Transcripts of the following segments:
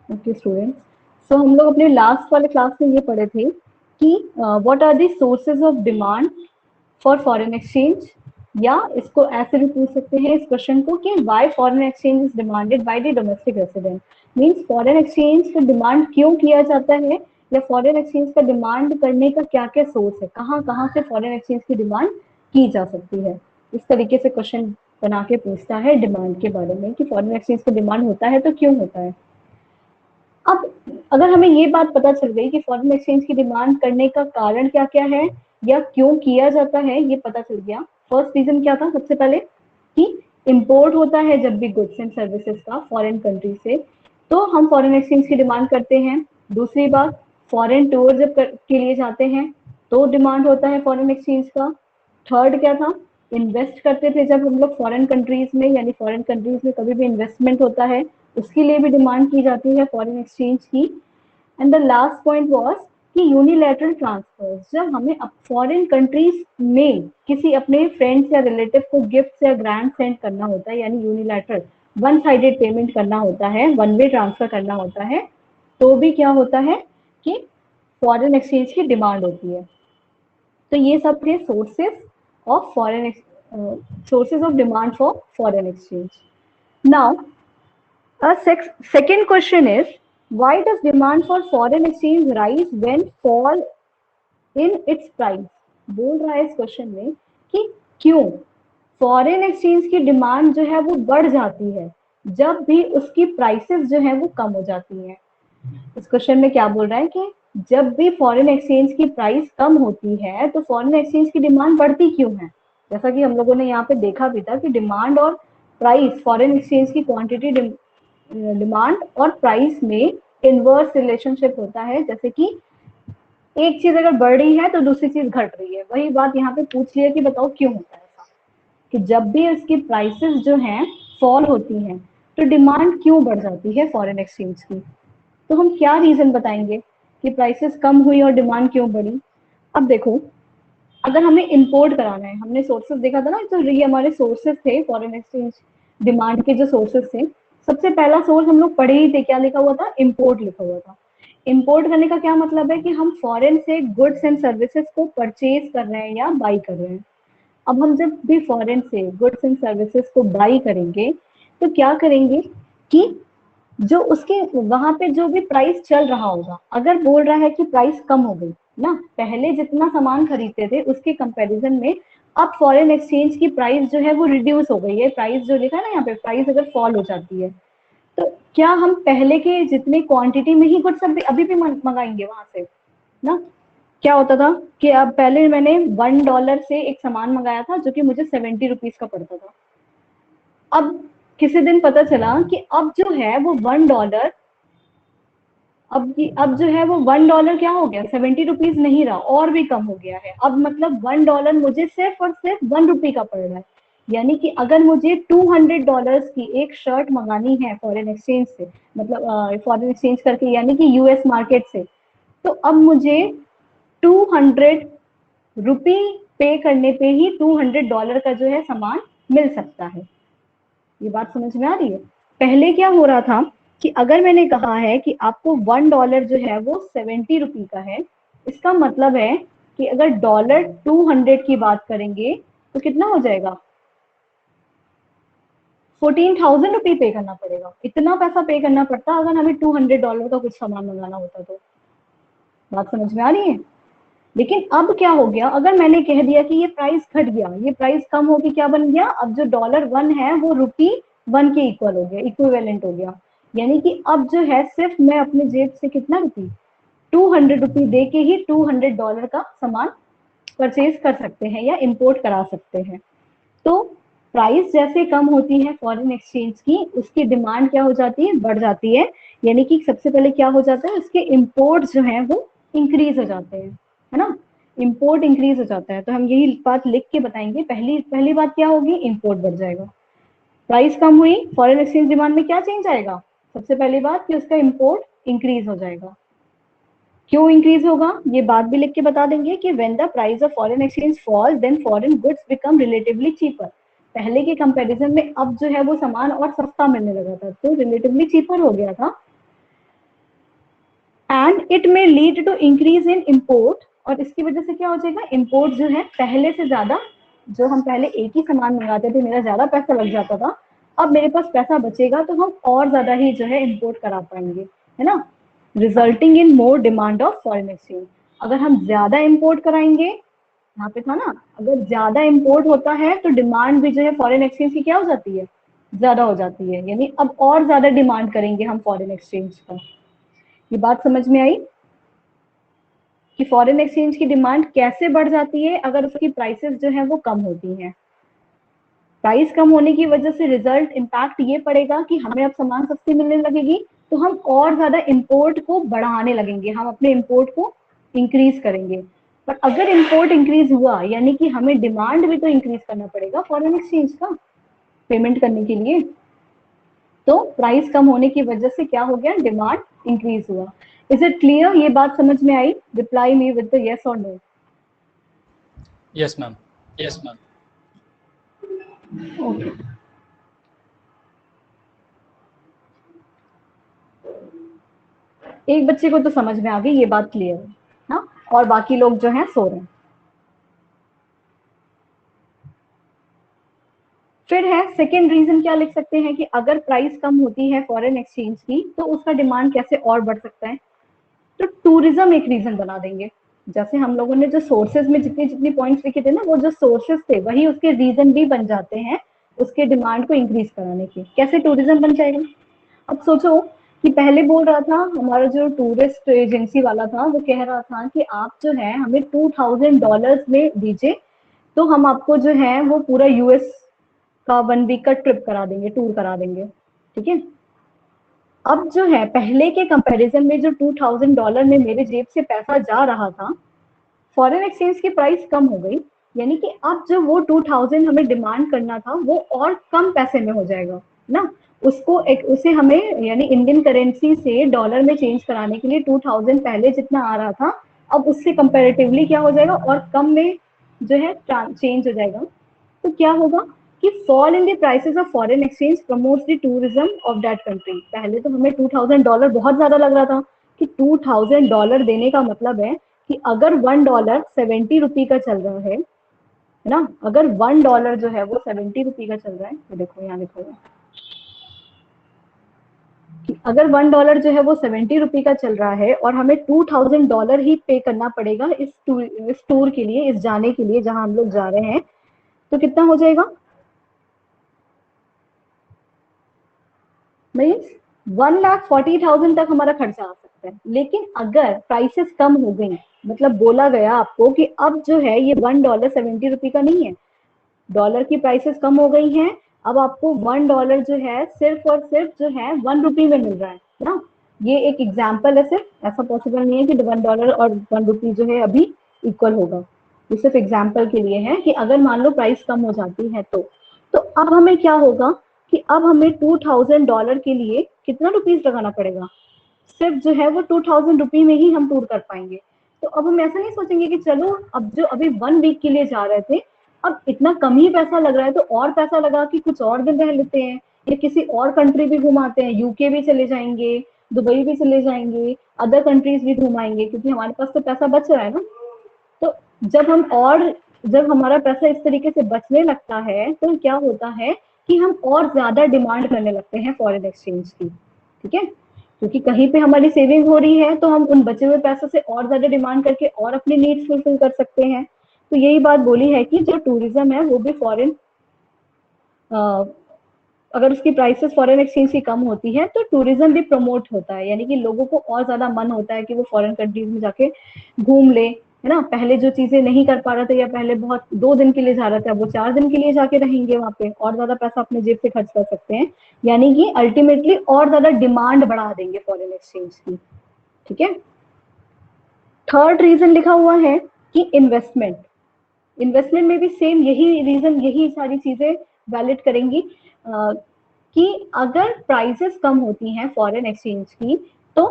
Okay students, सो हम लोग अपने लास्ट वाले क्लास में ये पढ़े थे कि what are the sources of demand for foreign exchange, या इसको ऐसे भी पूछ सकते हैं इस क्वेश्चन को कि why foreign exchange is demanded by the domestic resident. Means foreign exchange का डिमांड क्यों किया जाता है, या फॉरेन एक्सचेंज का डिमांड करने का क्या क्या सोर्स है, कहाँ कहाँ से फॉरेन एक्सचेंज की डिमांड की जा सकती है। इस तरीके से क्वेश्चन बना के पूछता है डिमांड के बारे में कि फॉरेन एक्सचेंज का डिमांड होता है तो क्यों होता है। अब अगर हमें ये बात पता चल गई कि फॉरेन एक्सचेंज की डिमांड करने का कारण क्या क्या है या क्यों किया जाता है, ये पता चल गया। फर्स्ट रीजन क्या था, सबसे पहले कि इंपोर्ट होता है जब भी गुड्स एंड सर्विसेज का फॉरेन कंट्री से, तो हम फॉरेन एक्सचेंज की डिमांड करते हैं। दूसरी बात, फॉरेन टूर जब के लिए जाते हैं तो डिमांड होता है फॉरेन एक्सचेंज का। थर्ड क्या था, इन्वेस्ट करते थे जब हम लोग फॉरेन कंट्रीज में, यानी फॉरेन कंट्रीज में कभी भी इन्वेस्टमेंट होता है उसके लिए भी डिमांड की जाती है फॉरेन एक्सचेंज की। And the last point was कि यूनिलैटरल ट्रांसफर, जब हमें फॉरेन कंट्रीज में किसी अपने फ्रेंड्स या रिलेटिव को गिफ्ट या ग्रांट सेंड करना होता है, यानी यूनिलैटरल वन साइडेड पेमेंट करना होता है, वन वे ट्रांसफर करना होता है, तो भी क्या होता है कि फॉरेन एक्सचेंज की डिमांड होती है। तो ये सब थे sources of foreign sources of demand for foreign exchange. Now, a second question is, why does demand for foreign exchange rise when fall in its price? बोल रहा है इस क्वेश्चन में कि क्यों फॉरेन एक्सचेंज की डिमांड जो है वो बढ़ जाती है जब भी उसकी प्राइसेस जो है वो कम हो जाती है। इस क्वेश्चन में क्या बोल रहा है कि जब भी फॉरेन एक्सचेंज की प्राइस कम होती है तो फॉरेन एक्सचेंज की डिमांड बढ़ती क्यों है। जैसा कि हम लोगों ने यहाँ पे देखा भी था कि डिमांड और प्राइस, फॉरेन एक्सचेंज की क्वांटिटी डिमांड और प्राइस में इनवर्स रिलेशनशिप होता है। जैसे कि एक चीज अगर बढ़ रही है तो दूसरी चीज घट रही है। वही बात यहाँ पे पूछ लिया कि बताओ क्यों होता है ऐसा, कि जब भी इसकी प्राइसेस जो हैं फॉल होती हैं तो डिमांड क्यों बढ़ जाती है फॉरेन एक्सचेंज की। तो हम क्या रीजन बताएंगे कि प्राइसेस कम हुई और डिमांड क्यों बढ़ी। अब देखो, अगर हमें इंपोर्ट कराना है, हमने सोर्सेस देखा था ना, तो ये हमारे सोर्सेस थे फॉरेन एक्सचेंज डिमांड के जो सोर्सेस थे। सबसे पहला सोर्स हम लोग पढ़े ही थे, क्या लिखा हुआ था, इंपोर्ट लिखा हुआ था। इंपोर्ट करने का क्या मतलब है कि हम फॉरेन से गुड्स एंड सर्विसेज को परचेज कर रहे हैं या बाई कर रहे हैं। अब हम जब भी फॉरेन से गुड्स एंड सर्विसेज को बाई करेंगे तो क्या करेंगे कि जो उसके वहां पे जो भी प्राइस चल रहा होगा, अगर बोल रहा है कि प्राइस कम हो गई ना, पहले जितना सामान खरीदते थे उसके कंपैरिजन में अब फॉरेन एक्सचेंज की प्राइस जो है वो रिड्यूस हो गई है। प्राइस जो लिखा है ना यहाँ पे, प्राइस अगर फॉल हो जाती है तो क्या हम पहले के जितने क्वांटिटी में ही गुड्स अभी भी मंगाएंगे वहां से ना। क्या होता था कि अब पहले मैंने $1 से एक सामान मंगाया था जो कि मुझे 70 रुपीज का पड़ता था। अब किसी दिन पता चला कि अब जो है वो $1, अब जो है वो $1 क्या हो गया, 70 रुपीज नहीं रहा, और भी कम हो गया है। अब मतलब $1 मुझे सिर्फ और सिर्फ ₹1 का पड़ रहा है। यानी कि अगर मुझे $200 की एक शर्ट मंगानी है फॉरेन एक्सचेंज से, मतलब फॉरेन एक्सचेंज करके, यानी कि यूएस मार्केट से, तो अब मुझे 200 रुपी पे करने पे ही $200 का जो है सामान मिल सकता है। ये बात समझ में आ रही है। पहले क्या हो रहा था कि अगर मैंने कहा है कि आपको $1 जो है वो 70 रुपी का है, इसका मतलब है कि अगर $200 की बात करेंगे तो कितना हो जाएगा, 14,000 रुपी पे करना पड़ेगा। इतना पैसा पे करना पड़ता अगर हमें $200 का कुछ सामान मंगाना होता तो। बात समझ में आ रही है। लेकिन अब क्या हो गया, अगर मैंने कह दिया कि ये प्राइस घट गया, ये प्राइस कम होगी, क्या बन गया, अब जो $1 है वो ₹1 के इक्वल हो गया, इक्विवेलेंट हो गया। यानी कि अब जो है सिर्फ मैं अपने जेब से कितना रुपी, 200 रुपी दे के ही $200 का सामान परचेज कर सकते हैं या इंपोर्ट करा सकते हैं। तो प्राइस जैसे कम होती है फॉरेन एक्सचेंज की, उसकी डिमांड क्या हो जाती है, बढ़ जाती है। यानी कि सबसे पहले क्या हो जाता है, उसके इंपोर्ट जो है वो इंक्रीज हो जाते हैं, है ना। इंपोर्ट इंक्रीज हो जाता है तो हम यही बात लिख के बताएंगे। पहली पहली बात क्या होगी, इंपोर्ट बढ़ जाएगा। प्राइस कम हुई, फॉरेन एक्सचेंज डिमांड में क्या चेंज आएगा, सबसे पहली बात कि उसका इंपोर्ट इंक्रीज हो जाएगा। क्यों इंक्रीज होगा ये बात भी लिख के बता देंगे कि when the price of foreign exchange fall then foreign goods become relatively cheaper. पहले के कंपैरिजन में अब जो है वो सामान और सस्ता मिलने लगा था, तो रिलेटिवली चीपर हो गया था। And it may lead to increase in import, और इसकी वजह से क्या हो जाएगा, इम्पोर्ट जो है पहले से ज्यादा, जो हम पहले एक ही सामान मंगाते थे मेरा ज्यादा पैसा लग जाता था, अब मेरे पास पैसा बचेगा तो हम और ज्यादा ही जो है इम्पोर्ट करा पाएंगे, है ना, resulting in more demand of foreign exchange. अगर हम ज्यादा इम्पोर्ट कराएंगे, यहाँ पे था ना, अगर ज्यादा इम्पोर्ट होता है तो डिमांड भी जो है फॉरेन एक्सचेंज की क्या हो जाती है, ज्यादा हो जाती है, यानी अब और ज्यादा डिमांड करेंगे हम फॉरेन एक्सचेंज का। ये बात समझ में आई कि फॉरेन एक्सचेंज की डिमांड कैसे बढ़ जाती है अगर उसकी प्राइसेस जो है वो कम होती हैं। प्राइस कम होने की वजह से रिजल्ट इम्पैक्ट ये पड़ेगा कि हमें अब सामान सस्ती मिलने लगेगी, तो हम और ज्यादा इंपोर्ट को बढ़ाने लगेंगे, हम अपने इंपोर्ट को इंक्रीज करेंगे। पर अगर इंपोर्ट इंक्रीज हुआ यानी कि हमें डिमांड भी तो इंक्रीज करना पड़ेगा फॉरेन एक्सचेंज का पेमेंट करने के लिए, तो प्राइस कम होने की वजह से क्या हो गया, डिमांड इंक्रीज हुआ। इज इट क्लियर, ये बात समझ में आई? Reply me with the yes और no. Yes ma'am. Yes ma'am. Okay, एक बच्चे को तो समझ में आ गई, ये बात क्लियर है ना, और बाकी लोग जो हैं सो रहे हैं। फिर है सेकेंड रीजन, क्या लिख सकते हैं कि अगर प्राइस कम होती है फॉरेन एक्सचेंज की तो उसका डिमांड कैसे और बढ़ सकता है, तो टूरिज्म एक रीजन बना देंगे। जैसे हम लोगों ने जो सोर्सेज में जितनी जितनी पॉइंट्स लिखे थे ना, वो जो सोर्सेज थे वही उसके रीजन भी बन जाते हैं उसके डिमांड को इंक्रीज कराने के। कैसे टूरिज्म बन जाएगा, अब सोचो कि पहले बोल रहा था हमारा जो टूरिस्ट एजेंसी वाला था, वो कह रहा था कि आप जो है हमें $2000 में दीजिए, तो हम आपको जो है वो पूरा यूएस का 1 वीक का ट्रिप करा देंगे, टूर करा देंगे, ठीक है। अब जो है पहले के कंपैरिजन में जो $2000 में मेरे जेब से पैसा जा रहा था, फॉरेन एक्सचेंज की प्राइस कम हो गई, यानी कि अब जो वो 2000 हमें डिमांड करना था वो और कम पैसे में हो जाएगा ना। उसको उसे हमें यानी इंडियन करेंसी से डॉलर में चेंज कराने के लिए 2000 पहले जितना आ रहा था, अब उससे कंपेरेटिवली क्या हो जाएगा, और कम में जो है चेंज हो जाएगा। तो क्या होगा कि fall in the prices of foreign exchange promotes the tourism of that country. पहले तो हमें $2000 बहुत ज्यादा लग रहा था कि $2000 देने का मतलब है कि अगर $1 ₹70 का चल रहा है ना, अगर $1 जो है वो ₹70 का चल रहा है, तो देखो यहाँ लिखा हुआ कि अगर $1 जो है वो ₹70 का चल रहा है और हमें $2000 ही पे करना पड़ेगा इस टूर के लिए, इस जाने के लिए जहां हम लोग जा रहे हैं, तो कितना हो जाएगा, मीन्स 1,40,000 तक हमारा खर्चा आ सकता है। लेकिन अगर प्राइसेस कम हो गई, मतलब बोला गया आपको कि अब जो है ये $1 ₹70 का नहीं है, डॉलर की प्राइसेस कम हो गई हैं, अब आपको $1 जो है सिर्फ और सिर्फ जो है ₹1 में मिल रहा है ना। ये एक एग्जाम्पल है, सिर्फ ऐसा पॉसिबल नहीं है कि $1 और ₹1 जो है अभी इक्वल होगा, ये सिर्फ एग्जाम्पल के लिए है कि अगर मान लो प्राइस कम हो जाती है तो अब हमें क्या होगा कि अब हमें $2000 के लिए कितना रुपीज लगाना पड़ेगा, सिर्फ जो है वो ₹2000 में ही हम टूर कर पाएंगे। तो अब हम ऐसा नहीं सोचेंगे कि चलो अब जो अभी 1 वीक के लिए जा रहे थे, अब इतना कम ही पैसा लग रहा है तो और पैसा लगा कि कुछ और दिन रह लेते हैं, या किसी और कंट्री भी घुमाते हैं, यूके भी चले जाएंगे, दुबई भी चले जाएंगे, अदर कंट्रीज भी घुमाएंगे, क्योंकि हमारे पास तो पैसा बच रहा है ना। तो जब हमारा पैसा इस तरीके से बचने लगता है तो क्या होता है कि हम और ज्यादा डिमांड करने लगते हैं फॉरेन एक्सचेंज की, ठीक है, क्योंकि कहीं पे हमारी सेविंग हो रही है तो हम उन बचे हुए पैसों से और ज्यादा डिमांड करके और अपनी नीड्स फुलफिल कर सकते हैं। तो यही बात बोली है कि जो टूरिज्म है वो भी फॉरेन, अगर उसकी प्राइसेस फॉरेन एक्सचेंज की कम होती है तो टूरिज्म भी प्रमोट होता है, यानी कि लोगों को और ज्यादा मन होता है कि वो फॉरेन कंट्रीज में जाके घूम ले, है ना। पहले जो चीजें नहीं कर पा रहे थे या पहले बहुत 2 दिन के लिए जा रहे थे, अब वो 4 दिन के लिए जाके रहेंगे वहां पे, और ज्यादा पैसा अपने जेब से खर्च कर सकते हैं, यानी कि अल्टीमेटली और ज्यादा डिमांड बढ़ा देंगे फॉरेन एक्सचेंज की, ठीक है। थर्ड रीजन लिखा हुआ है कि इन्वेस्टमेंट, इन्वेस्टमेंट में भी सेम यही रीजन, यही सारी चीजें वैलिड करेंगी कि अगर प्राइसेस कम होती हैं फॉरेन एक्सचेंज की तो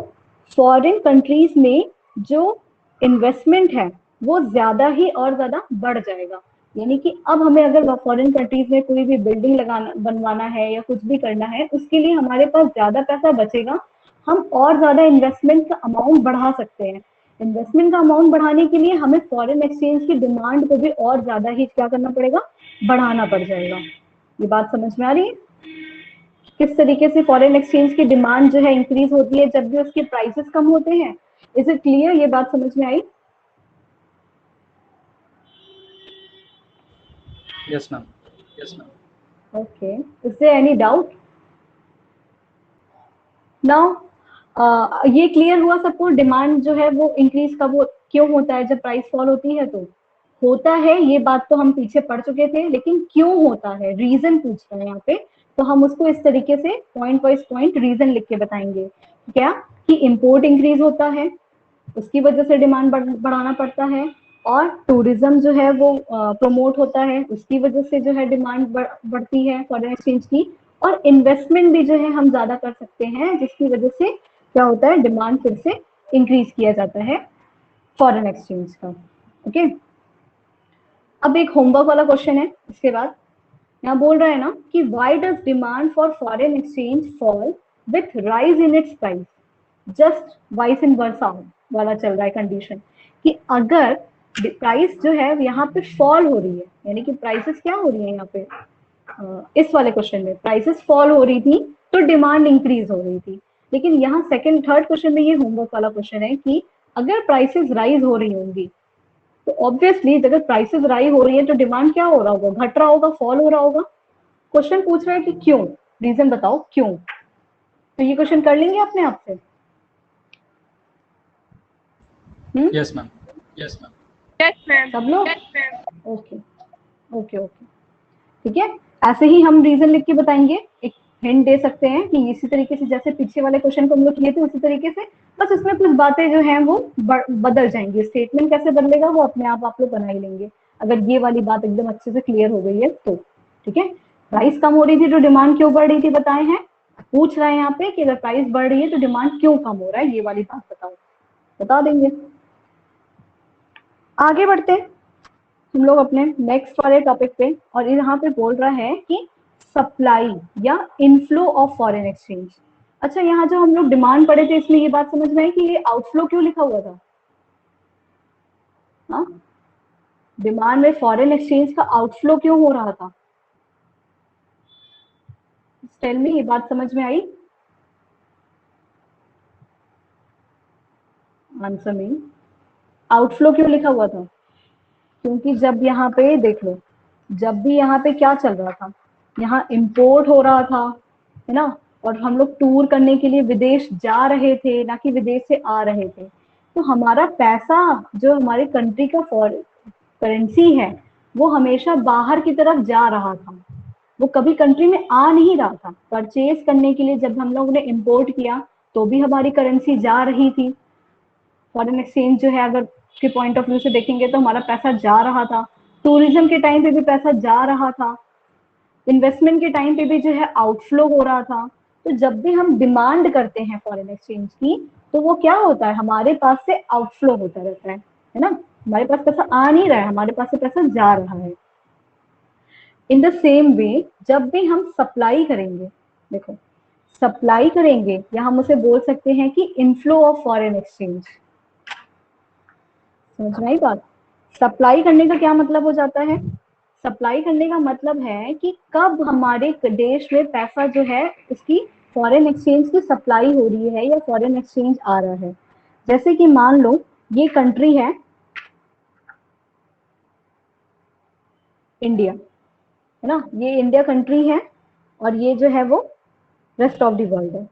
फॉरेन कंट्रीज में जो इन्वेस्टमेंट है वो ज्यादा ही और ज्यादा बढ़ जाएगा। यानी कि अब हमें अगर फॉरेन कंट्रीज में कोई भी बिल्डिंग लगाना बनवाना है या कुछ भी करना है, उसके लिए हमारे पास ज्यादा पैसा बचेगा, हम और ज्यादा इन्वेस्टमेंट का अमाउंट बढ़ा सकते हैं। इन्वेस्टमेंट का अमाउंट बढ़ाने के लिए हमें फॉरेन एक्सचेंज की डिमांड को भी और ज्यादा ही क्या करना पड़ेगा, बढ़ाना पड़ जाएगा। ये बात समझ में आ रही है किस तरीके से फॉरेन एक्सचेंज की डिमांड जो है इंक्रीज होती है जब भी उसके प्राइसेस कम होते हैं। Is it clear? ये बात समझ में आई? Yes, ma'am. Okay, is there any doubt? Now ये क्लियर हुआ सबको, डिमांड जो है वो इंक्रीज कब क्यों होता है, जब प्राइस फॉल होती है तो होता है। ये बात तो हम पीछे पढ़ चुके थे, लेकिन क्यों होता है, रीजन पूछ रहे हैं यहाँ पे, तो हम उसको इस तरीके से पॉइंट वाइज पॉइंट रीजन लिख के बताएंगे। क्या कि इंपोर्ट इंक्रीज होता है, उसकी वजह से डिमांड बढ़ाना पड़ता है, और टूरिज्म जो है वो प्रमोट होता है, उसकी वजह से जो है डिमांड बढ़ती है फॉरेन एक्सचेंज की, और इन्वेस्टमेंट भी जो है हम ज्यादा कर सकते हैं, जिसकी वजह से क्या होता है, डिमांड फिर से इंक्रीज किया जाता है फॉरेन एक्सचेंज का। ओके, अब एक होमवर्क वाला क्वेश्चन है इसके बाद। यहाँ बोल रहा है ना कि why does demand for foreign exchange fall with rise in its price, just vice in versa वाला चल रहा है कंडीशन, कि अगर प्राइस जो है यहाँ पे फॉल हो रही है, यानी कि प्राइसेस क्या हो रही है यहाँ पे, इस वाले क्वेश्चन में प्राइसेस फॉल हो रही थी तो डिमांड इंक्रीज हो रही थी। लेकिन यहाँ सेकंड थर्ड क्वेश्चन में ये होमवर्क वाला क्वेश्चन है कि अगर प्राइसेस राइज हो रही होंगी तो ऑब्वियसली अगर प्राइसेस राइज हो रही है तो डिमांड क्या हो रहा होगा, घट रहा होगा, फॉल हो रहा होगा। क्वेश्चन पूछ रहा है कि क्यों, रीजन बताओ क्यों। तो ये क्वेश्चन कर लेंगे अपने आप से। Yes, ma'am. सब लोग ओके ओके ओके, ठीक है। ऐसे ही हम रीजन लिख के बताएंगे, एक हिंट दे सकते हैं कि इसी तरीके से जैसे पीछे वाले क्वेश्चन को हम लोग किए थे उसी तरीके से, बस इसमें कुछ बातें जो हैं वो बदल जाएंगी। स्टेटमेंट कैसे बदलेगा वो अपने आप लोग बना ही लेंगे, अगर ये वाली बात एकदम अच्छे से क्लियर हो गई है तो। ठीक है, प्राइस कम हो रही थी तो डिमांड क्यों बढ़ रही थी बताए हैं, पूछ रहे हैं यहाँ पे कि अगर प्राइस बढ़ रही है तो डिमांड क्यों कम हो रहा है, ये वाली बात बताओ, बता देंगे। आगे बढ़ते हैं हम लोग अपने नेक्स्ट वाले टॉपिक पे, और यहाँ पे बोल रहा है कि सप्लाई या इनफ्लो ऑफ फॉरेन एक्सचेंज। अच्छा, यहाँ जो हम लोग डिमांड पढ़े थे इसमें ये बात समझ में आई कि ये आउटफ्लो क्यों लिखा हुआ था। हाँ, डिमांड में फॉरेन एक्सचेंज का आउटफ्लो क्यों हो रहा था, टेल मी, ये बात समझ में आई? आंसर मी, आउटफ्लो क्यों लिखा हुआ था, क्योंकि जब यहाँ पे देख लो, जब भी यहाँ पे क्या चल रहा था, यहाँ इंपोर्ट हो रहा था, है ना, और हम लोग टूर करने के लिए विदेश जा रहे थे, ना कि विदेश से आ रहे थे, तो हमारा पैसा जो हमारे कंट्री का करेंसी है वो हमेशा बाहर की तरफ जा रहा था, वो कभी कंट्री में आ नहीं रहा था। परचेज करने के लिए जब हम लोग ने इंपोर्ट किया तो भी हमारी करेंसी जा रही थी, फॉरेन एक्सचेंज जो है अगर के पॉइंट ऑफ व्यू से देखेंगे तो हमारा पैसा जा रहा था, टूरिज्म के टाइम पे भी पैसा जा रहा था, इन्वेस्टमेंट के टाइम पे भी जो है आउटफ्लो हो रहा था। तो जब भी हम डिमांड करते हैं फॉरेन एक्सचेंज की तो वो क्या होता है, हमारे पास से आउटफ्लो होता रहता है ना, हमारे पास पैसा आ नहीं रहा है, हमारे पास से पैसा जा रहा है। इन द सेम वे जब भी हम सप्लाई करेंगे, देखो सप्लाई करेंगे या हम उसे बोल सकते हैं कि इनफ्लो ऑफ फॉरेन एक्सचेंज, समझ में आई बात? सप्लाई करने का क्या मतलब हो जाता है, सप्लाई करने का मतलब है कि कब हमारे देश में पैसा जो है उसकी फॉरेन एक्सचेंज की सप्लाई हो रही है या फॉरेन एक्सचेंज आ रहा है। जैसे कि मान लो ये कंट्री है इंडिया, है ना, ये इंडिया कंट्री है और ये जो है वो रेस्ट ऑफ द वर्ल्ड है।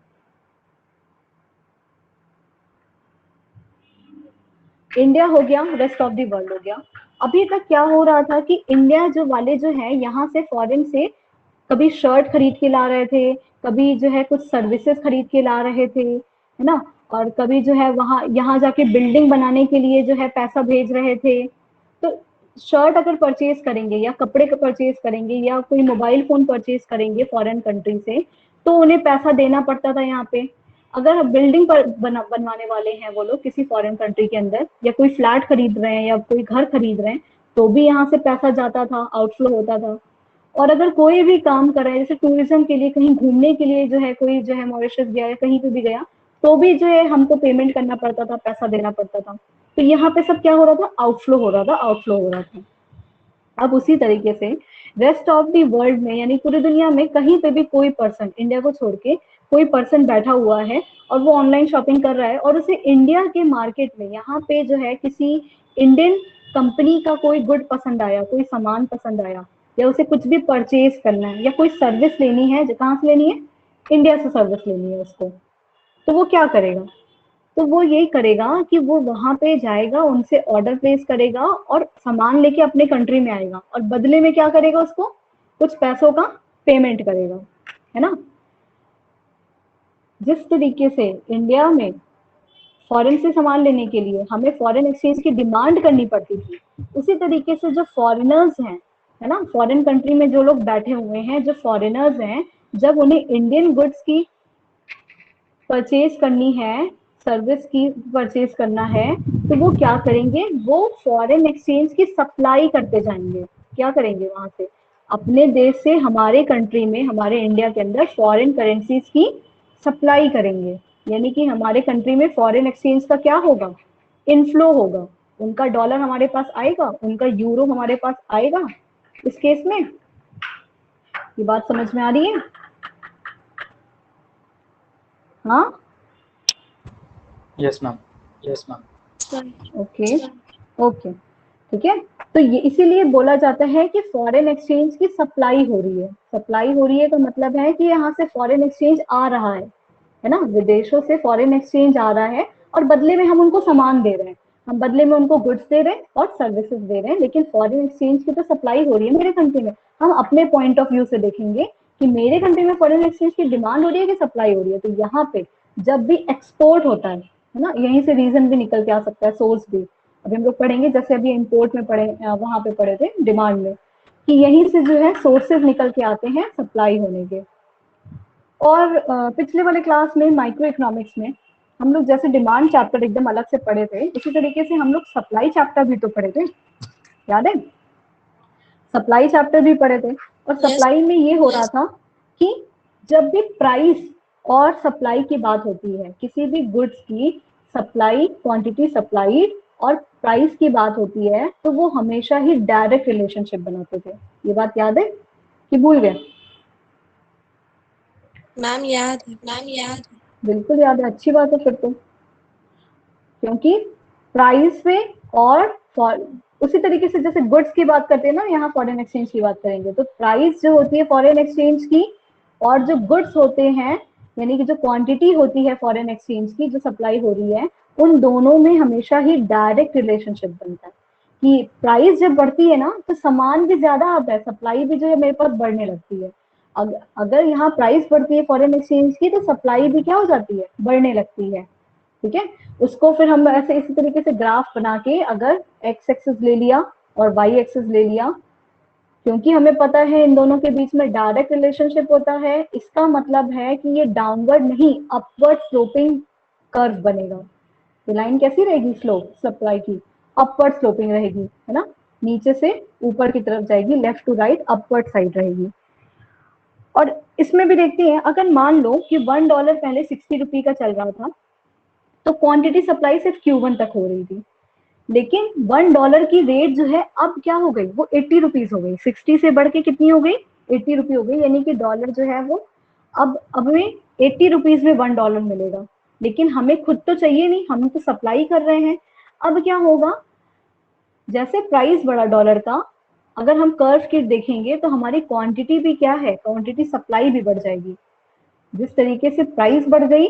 इंडिया हो गया, रेस्ट ऑफ द वर्ल्ड हो गया। अभी तक क्या हो रहा था कि इंडिया जो वाले जो है यहाँ से फॉरेन से कभी शर्ट खरीद के ला रहे थे, कभी जो है कुछ सर्विसेज खरीद के ला रहे थे, है ना, और कभी जो है वहां यहाँ जाके बिल्डिंग बनाने के लिए जो है पैसा भेज रहे थे। तो शर्ट अगर परचेज करेंगे या कपड़े का परचेज करेंगे या कोई मोबाइल फोन परचेज करेंगे फॉरेन कंट्री से तो उन्हें पैसा देना पड़ता था यहाँ पे। अगर बिल्डिंग पर बनवाने वाले हैं वो लोग किसी फॉरेन कंट्री के अंदर, या कोई फ्लैट खरीद रहे हैं या कोई घर खरीद रहे हैं, तो भी यहाँ से पैसा जाता था, आउटफ्लो होता था। और अगर कोई भी काम कर रहा है, जैसे टूरिज्म के लिए कहीं घूमने के लिए जो है कोई जो है मॉरिशस गया या कहीं पे भी गया, तो भी जो है हमको पेमेंट करना पड़ता था, पैसा देना पड़ता था। तो यहाँ पे सब क्या हो रहा था, आउटफ्लो हो रहा था, आउटफ्लो हो रहा था। अब उसी तरीके से रेस्ट ऑफ दी वर्ल्ड में, यानी पूरी दुनिया में कहीं पे भी कोई पर्सन, इंडिया को छोड़ के कोई पर्सन बैठा हुआ है और वो ऑनलाइन शॉपिंग कर रहा है और उसे इंडिया के मार्केट में यहाँ पे जो है किसी इंडियन कंपनी का कोई गुड पसंद आया, कोई सामान पसंद आया, या उसे कुछ भी परचेज करना है या कोई सर्विस लेनी है, कहाँ से लेनी है, इंडिया से सर्विस लेनी है उसको, तो वो क्या करेगा, तो वो यही करेगा कि वो वहां पे जाएगा, उनसे ऑर्डर प्लेस करेगा और सामान लेके अपने कंट्री में आएगा और बदले में क्या करेगा, उसको कुछ पैसों का पेमेंट करेगा, है ना। जिस तरीके से इंडिया में फॉरेन से सामान लेने के लिए हमें फॉरेन एक्सचेंज की डिमांड करनी पड़ती थी, उसी तरीके से जो फॉरेनर्स हैं, है ना, फॉरेन कंट्री में जो लोग बैठे हुए हैं, जो फॉरेनर्स हैं, जब उन्हें इंडियन गुड्स की परचेज करनी है, सर्विस की परचेज करना है, तो वो क्या करेंगे, वो फॉरेन एक्सचेंज की सप्लाई करते जाएंगे। क्या करेंगे, वहां से अपने देश से हमारे कंट्री में, हमारे इंडिया के अंदर फॉरेन करेंसीज की सप्लाई करेंगे, यानी कि हमारे कंट्री में फॉरेन एक्सचेंज का क्या होगा, इनफ्लो होगा। उनका डॉलर हमारे पास आएगा, उनका यूरो हमारे पास आएगा। इस केस में ये बात समझ में आ रही है? हाँ, yes ma'am, yes ma'am. Okay okay, ठीक है। तो ये इसीलिए बोला जाता है कि फॉरेन एक्सचेंज की सप्लाई हो रही है। सप्लाई हो रही है का मतलब है कि यहाँ से फॉरेन एक्सचेंज आ रहा है ना, विदेशों से फॉरेन एक्सचेंज आ रहा है और बदले में हम उनको सामान दे रहे हैं, हम बदले में उनको गुड्स दे रहे हैं और सर्विसेज दे रहे हैं, लेकिन फॉरेन एक्सचेंज की तो सप्लाई हो रही है मेरे कंट्री में। हम अपने पॉइंट ऑफ व्यू से देखेंगे कि मेरे कंट्री में फॉरेन एक्सचेंज की डिमांड हो रही है कि सप्लाई हो रही है। तो यहाँ पे जब भी एक्सपोर्ट होता है ना, यहीं से रीजन भी निकल के आ सकता है, सोर्स भी। अभी हम लोग पढ़ेंगे, जैसे अभी इम्पोर्ट में पढ़े, वहां पे पढ़े थे डिमांड में, कि यहीं से जो है सोर्सेज निकल के आते हैं सप्लाई होने के। और पिछले वाले क्लास में माइक्रो इकोनॉमिक्स में हम लोग जैसे डिमांड चैप्टर एकदम अलग से पढ़े थे, इसी तरीके से हम लोग सप्लाई चैप्टर भी तो पढ़े थे, याद है? सप्लाई चैप्टर भी पढ़े थे और सप्लाई में ये हो रहा था कि जब भी प्राइस और सप्लाई की बात होती है, किसी भी गुड्स की सप्लाई, क्वांटिटी सप्लाईड और प्राइस की बात होती है, तो वो हमेशा ही डायरेक्ट रिलेशनशिप बनाते थे। ये बात याद है कि भूल गए? मैम याद है, मैम याद। बिल्कुल याद है, अच्छी बात है फिर तो। क्योंकि प्राइस पे और उसी तरीके से जैसे गुड्स की बात करते हैं ना, यहाँ फॉरेन एक्सचेंज की बात करेंगे, तो प्राइस जो होती है फॉरेन एक्सचेंज की और जो गुड्स होते हैं, यानी कि जो क्वांटिटी होती है फॉरेन एक्सचेंज की जो सप्लाई हो रही है, उन दोनों में हमेशा ही डायरेक्ट रिलेशनशिप बनता है कि प्राइस जब बढ़ती है ना, तो सामान भी ज्यादा आता है, सप्लाई भी जो है मेरे पास बढ़ने लगती है। अगर यहाँ प्राइस बढ़ती है फॉरेन एक्सचेंज की, तो सप्लाई भी क्या हो जाती है, बढ़ने लगती है। ठीक है, उसको फिर हम ऐसे इसी तरीके से ग्राफ बना के अगर एक्स एक्सिस ले लिया और वाई एक्सिस ले लिया, क्योंकि हमें पता है इन दोनों के बीच में डायरेक्ट रिलेशनशिप होता है, इसका मतलब है कि ये डाउनवर्ड नहीं अपवर्ड स्लोपिंग कर्व बनेगा। तो लाइन कैसी रहेगी, स्लोप सप्लाई की अपवर्ड स्लोपिंग रहेगी, है ना, नीचे से ऊपर की तरफ जाएगी, left to right upward side रहेगी। और इसमें भी देखते हैं, अगर मान लो कि $1 पहले 60 रुपी का चल रहा था, तो क्वांटिटी सप्लाई सिर्फ Q1 तक हो रही थी, लेकिन $1 की रेट जो है अब क्या हो गई, वो 80 रुपीज हो गई, 60 से बढ़ के कितनी हो गई, 80 रुपी हो गई, यानी कि डॉलर जो है वो अब हमें 80 रुपीज में $1 मिलेगा। लेकिन हमें खुद तो चाहिए नहीं, हम तो सप्लाई कर रहे हैं। अब क्या होगा, जैसे प्राइस बढ़ा डॉलर का, अगर हम कर्व की देखेंगे तो हमारी क्वांटिटी भी क्या है, क्वांटिटी सप्लाई भी बढ़ जाएगी। जिस तरीके से प्राइस बढ़ गई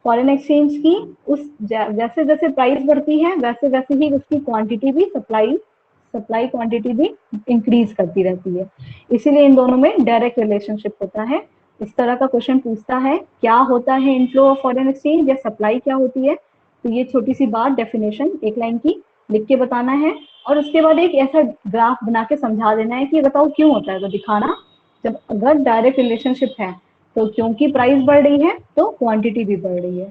फॉरेन एक्सचेंज की, उस जैसे जैसे प्राइस बढ़ती है वैसे वैसे ही उसकी क्वांटिटी भी, सप्लाई क्वांटिटी भी इंक्रीज करती रहती है। इसीलिए इन दोनों में डायरेक्ट रिलेशनशिप होता है। इस तरह का क्वेश्चन पूछता है क्या होता है इनफ्लो ऑफ फॉरेन एक्सचेंज या सप्लाई क्या होती है, तो ये छोटी सी बात डेफिनेशन एक लाइन की लिख के बताना है और उसके बाद एक ऐसा ग्राफ बना के समझा देना है कि बताओ क्यों होता है, तो दिखाना जब अगर डायरेक्ट रिलेशनशिप है तो क्योंकि प्राइस बढ़ रही है तो क्वांटिटी भी बढ़ रही है।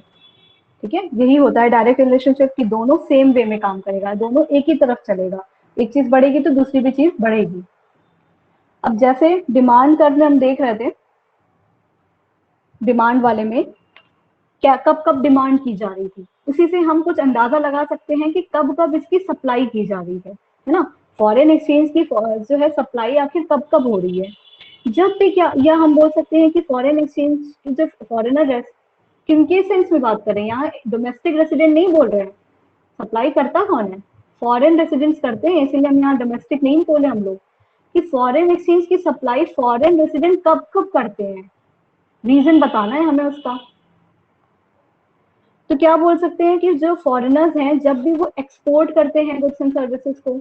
ठीक है, यही होता है डायरेक्ट रिलेशनशिप की, दोनों सेम वे में काम करेगा, दोनों एक ही तरफ चलेगा, एक चीज बढ़ेगी तो दूसरी भी चीज बढ़ेगी। अब जैसे डिमांड कर्व में हम देख रहे थे, डिमांड वाले में क्या कब कब डिमांड की जा रही थी, उसी से हम कुछ अंदाजा लगा सकते हैं कि कब कब इसकी सप्लाई की जा रही है ना। फॉरेन एक्सचेंज की जो है सप्लाई आखिर कब कब हो रही है, जब भी क्या, या हम बोल सकते हैं कि फॉरेन एक्सचेंज जो फॉरेनर, किनके सेंस में बात करें, यहाँ डोमेस्टिक रेसिडेंट नहीं बोल रहे हैं, सप्लाई करता कौन है, फॉरेन रेसिडेंट्स करते हैं, इसीलिए हम यहाँ डोमेस्टिक नहीं बोले हम लोग, कि फॉरेन एक्सचेंज की सप्लाई फॉरेन रेसिडेंट कब कब करते हैं, रीजन बताना है हमें उसका। तो क्या बोल सकते हैं कि जो फॉरेनर्स हैं जब भी वो एक्सपोर्ट करते हैं गुड्स एंड सर्विसेज को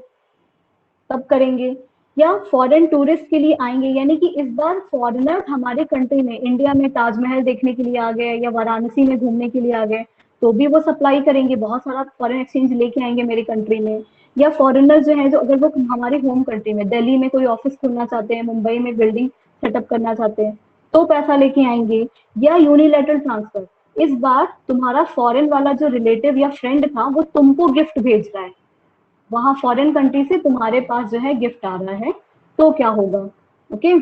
तब करेंगे, या फॉरेन टूरिस्ट के लिए आएंगे, यानी कि इस बार फॉरेनर हमारे कंट्री में, इंडिया में ताजमहल देखने के लिए आ गए या वाराणसी में घूमने के लिए आ गए, तो भी वो सप्लाई करेंगे, बहुत सारा फॉरेन एक्सचेंज लेके आएंगे मेरी कंट्री में। या फॉरेनर जो है, जो अगर वो हमारे होम कंट्री में दिल्ली में कोई ऑफिस खोलना चाहते हैं, मुंबई में बिल्डिंग सेटअप करना चाहते हैं, तो पैसा लेके आएंगे। या यूनिलैटरल ट्रांसफर, इस बार तुम्हारा फॉरेन वाला जो रिलेटिव या फ्रेंड था वो तुमको गिफ्ट भेज रहा है, वहां फॉरेन कंट्री से तुम्हारे पास जो है गिफ्ट आ रहा है, तो क्या होगा, ओके।